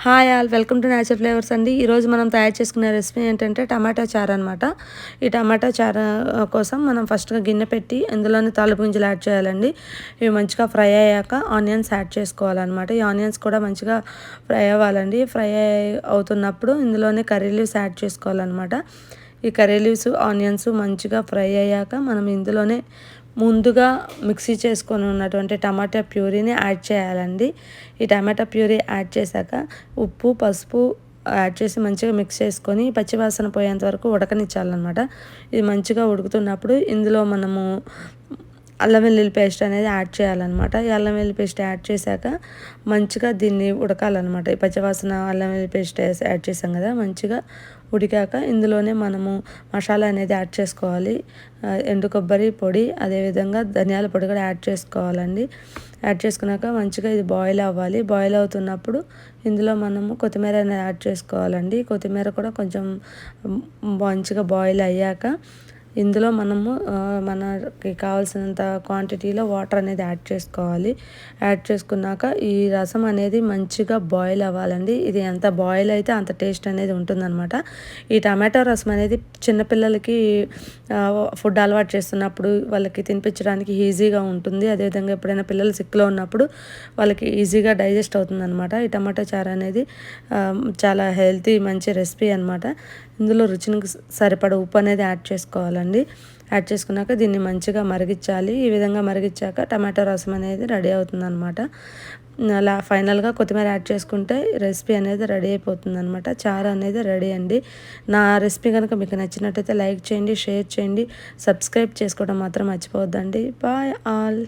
Hi all welcome to nature flavours అండి. ఈరోజు మనం తయారు చేసుకునే రెసిపీ ఏంటంటే టమాటా చారు అనమాట. ఈ టమాటా చారు కోసం మనం ఫస్ట్గా గిన్నె పెట్టి ఇందులోనే తాలింపు గింజలు యాడ్ చేయాలండి. ఇవి మంచిగా ఫ్రై అయ్యాక ఆనియన్స్ యాడ్ చేసుకోవాలన్నమాట. ఈ ఆనియన్స్ కూడా మంచిగా ఫ్రై అవ్వాలండి. ఫ్రై అవుతున్నప్పుడు ఇందులోనే కర్రీ లీవ్స్ యాడ్ చేసుకోవాలన్నమాట. ఈ కర్రీ లీవ్స్ ఆనియన్స్ మంచిగా ఫ్రై అయ్యాక మనం ఇందులోనే ముందుగా మిక్సీ చేసుకొని ఉన్నటువంటి టమాటా ప్యూరీని యాడ్ చేయాలండి. ఈ టమాటా ప్యూరీ యాడ్ చేశాక ఉప్పు, పసుపు యాడ్ చేసి మంచిగా మిక్స్ చేసుకొని పచ్చివాసన పోయేంత వరకు ఉడకనిచ్చాలన్నమాట. ఇది మంచిగా ఉడుకుతున్నప్పుడు ఇందులో మనము అల్లం వెల్లుల్లి పేస్ట్ అనేది యాడ్ చేయాలన్నమాట. ఈ అల్లం వెల్లుల్లి పేస్ట్ యాడ్ చేశాక మంచిగా దీన్ని ఉడకాలన్నమాట. ఈ పచ్చివాసన అల్లం వెల్లుల్లి పేస్ట్ యాడ్ చేసాం కదా, మంచిగా ఉడికాక ఇందులోనే మనము మసాలా అనేది యాడ్ చేసుకోవాలి. ఎండు కొబ్బరి పొడి, అదేవిధంగా ధనియాల పొడి కూడా యాడ్ చేసుకోవాలండి. యాడ్ చేసుకున్నాక మంచిగా ఇది బాయిల్ అవ్వాలి. బాయిల్ అవుతున్నప్పుడు ఇందులో మనము కొత్తిమీర అనేది యాడ్ చేసుకోవాలండి. కొత్తిమీర కూడా కొంచెం మంచిగా బాయిల్ అయ్యాక ఇందులో మనము మనకి కావాల్సినంత క్వాంటిటీలో వాటర్ అనేది యాడ్ చేసుకోవాలి. యాడ్ చేసుకున్నాక ఈ రసం అనేది మంచిగా బాయిల్ అవ్వాలండి. ఇది ఎంత బాయిల్ అయితే అంత టేస్ట్ అనేది ఉంటుందన్నమాట. ఈ టమాటో రసం అనేది చిన్నపిల్లలకి ఫుడ్ అలవాటు చేస్తున్నప్పుడు వాళ్ళకి తినిపించడానికి ఈజీగా ఉంటుంది. అదేవిధంగా ఎప్పుడైనా పిల్లలు సిక్లో ఉన్నప్పుడు వాళ్ళకి ఈజీగా డైజెస్ట్ అవుతుందన్నమాట. ఈ టమాటో చారు అనేది చాలా హెల్తీ మంచి రెసిపీ అనమాట. ఇందులో రుచికి సరిపడ ఉప్పు అనేది యాడ్ చేసుకోవాలండి. యాడ్ చేసుకున్నాక దీన్ని మంచిగా మరిగించాలి. ఈ విధంగా మరిగించాక టమాటో రసం అనేది రెడీ అవుతుందన్నమాట. అలా ఫైనల్గా కొత్తిమీర యాడ్ చేసుకుంటే రెసిపీ అనేది రెడీ అయిపోతుంది అనమాట. చారు అనేది రెడీ అండి. నా రెసిపీ కనుక మీకు నచ్చినట్టయితే లైక్ చేయండి, షేర్ చేయండి, సబ్స్క్రైబ్ చేసుకోవడం మాత్రం మర్చిపోవద్దండి. Bye all.